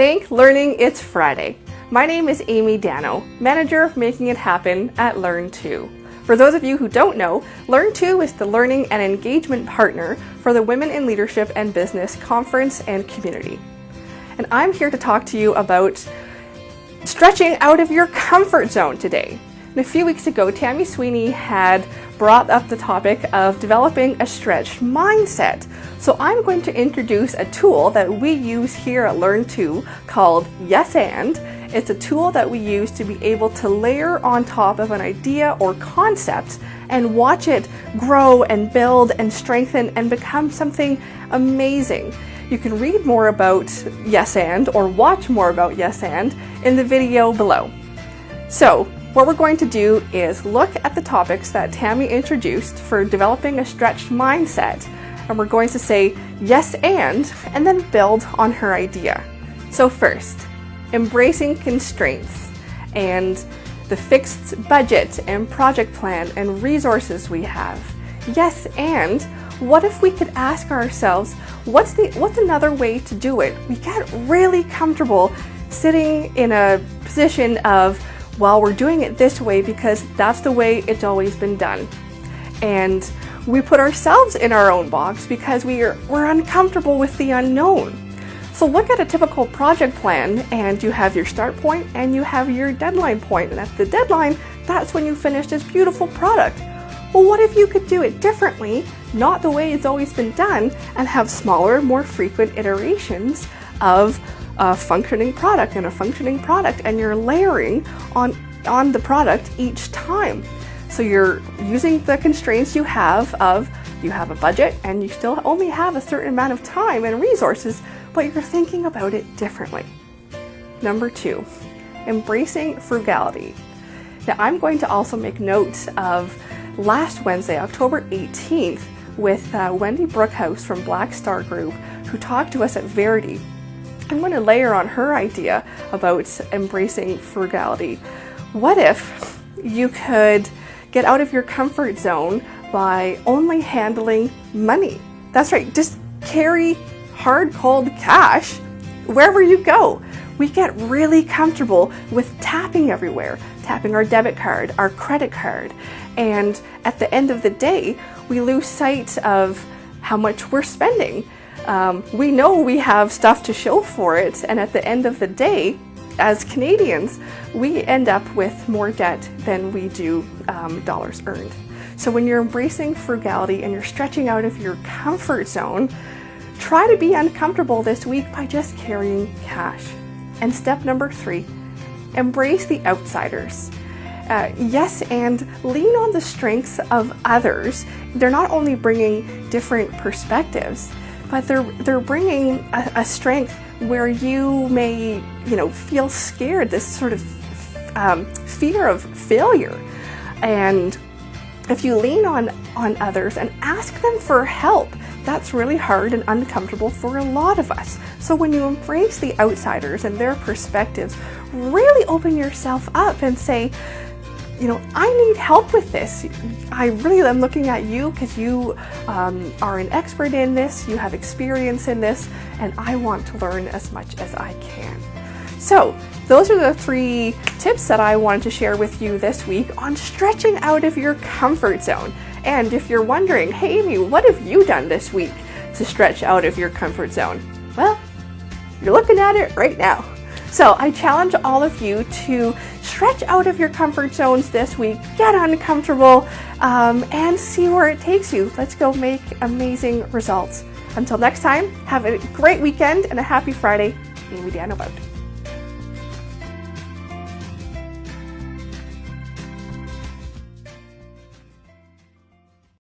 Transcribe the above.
Thank learning it's Friday. My name is Amy Dano, Manager of Making It Happen at Learn2. For those of you who don't know, Learn2 is the learning and engagement partner for the Women in Leadership and Business Conference and Community. And I'm here to talk to you about stretching out of your comfort zone today. And a few weeks ago, Tammy Sweeney had brought up the topic of developing a stretched mindset. So I'm going to introduce a tool that we use here at Learn2 called Yes And. It's a tool that we use to be able to layer on top of an idea or concept and watch it grow and build and strengthen and become something amazing. You can read more about Yes And or watch more about Yes And in the video below. So what we're going to do is look at the topics that Tammy introduced for developing a stretched mindset, and we're going to say yes and then build on her idea. So first, embracing constraints and the fixed budget and project plan and resources we have. Yes, and what if we could ask ourselves, what's another way to do it? We get really comfortable sitting in a position of, well, we're doing it this way because that's the way it's always been done. And we put ourselves in our own box because we're uncomfortable with the unknown. So look at a typical project plan, and you have your start point and you have your deadline point. And at the deadline, that's when you finish this beautiful product. Well, what if you could do it differently, not the way it's always been done, and have smaller, more frequent iterations of a functioning product and a functioning product, and you're layering on the product each time. So you're using the constraints you have a budget and you still only have a certain amount of time and resources, but you're thinking about it differently. Number 2, embracing frugality. Now I'm going to also make note of last Wednesday, October 18th, with Wendy Brookhouse from Black Star Group, who talked to us at Verity. I'm going to layer on her idea about embracing frugality. What if you could get out of your comfort zone by only handling money? That's right, just carry hard, cold cash wherever you go. We get really comfortable with tapping everywhere, tapping our debit card, our credit card, and at the end of the day, we lose sight of how much we're spending. We know we have stuff to show for it, and at the end of the day, as Canadians, we end up with more debt than we do dollars earned. So when you're embracing frugality and you're stretching out of your comfort zone, try to be uncomfortable this week by just carrying cash. And step number 3, embrace the outsiders. Yes, and lean on the strengths of others. They're not only bringing different perspectives, but they're bringing a strength where you may, feel scared, this sort of fear of failure. And if you lean on others and ask them for help, that's really hard and uncomfortable for a lot of us. So when you embrace the outsiders and their perspectives, really open yourself up and say, I need help with this. I really am looking at you because you are an expert in this, you have experience in this, and I want to learn as much as I can. So those are the 3 tips that I wanted to share with you this week on stretching out of your comfort zone. And if you're wondering, hey Amy, what have you done this week to stretch out of your comfort zone? Well, you're looking at it right now. So I challenge all of you to stretch out of your comfort zones this week, get uncomfortable, and see where it takes you. Let's go make amazing results. Until next time, have a great weekend and a happy Friday. Amy Dano out.